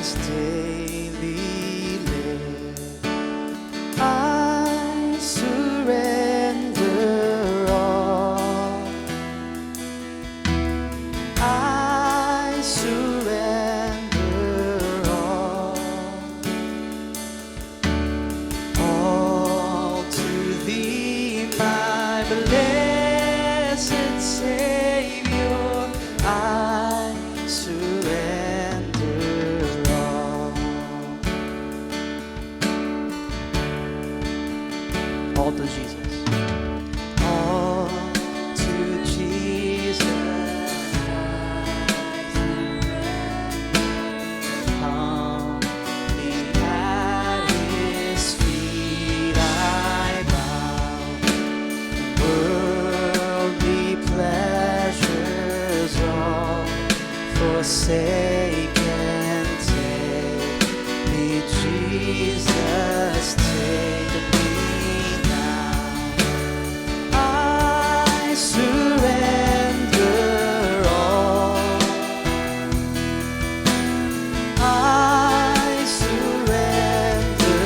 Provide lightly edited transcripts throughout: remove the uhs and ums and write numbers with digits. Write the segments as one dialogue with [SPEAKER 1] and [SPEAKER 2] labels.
[SPEAKER 1] burdens daily lift. I surrender all. I surrender all to Thee, my blessed Savior. I surrender all to Jesus. All to Jesus. Humbly at His feet I bow. Worldly pleasures all forsake and take me, Jesus, take me now. I surrender all. I surrender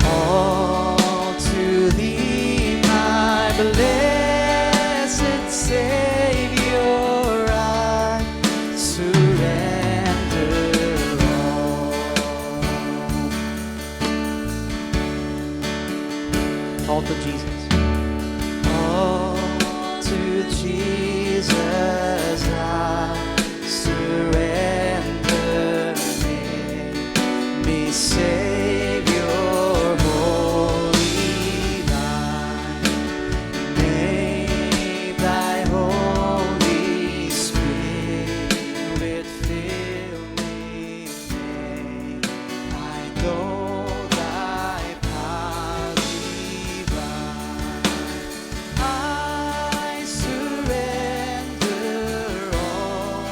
[SPEAKER 1] all to Thee, my blessed Savior. I surrender all to Jesus. All to Jesus I surrender. Make me Savior, holy thine. May Thy Holy Spirit fill me. May I know Thy power divine. I surrender all.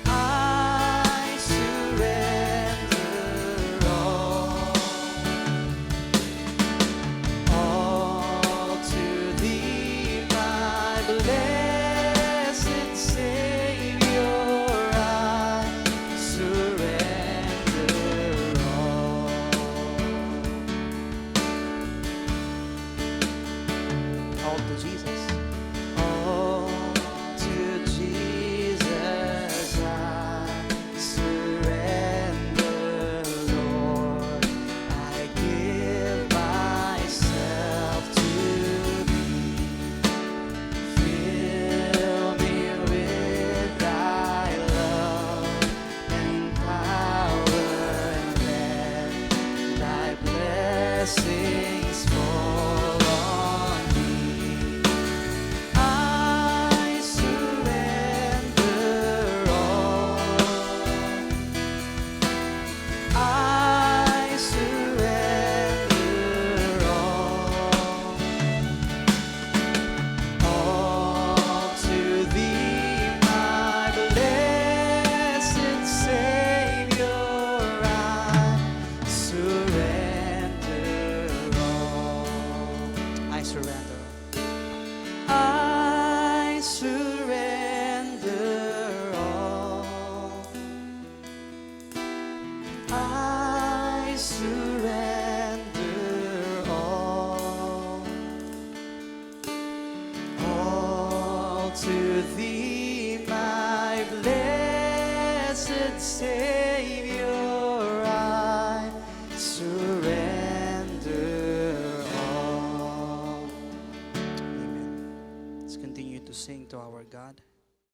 [SPEAKER 1] I surrender all to Thee, my blessed Savior. I surrender all to Jesus. All to Jesus I surrender, Lord. I give myself to Thee. Fill me with Thy love and power, and let Thy blessings fall on me. I surrender all. I surrender all to Thee, my blessed Savior. I surrender all. I surrender. I surrender all. I surrender all to Thee, my blessed Savior. I surrender all. Amen. Let's continue to sing to our God.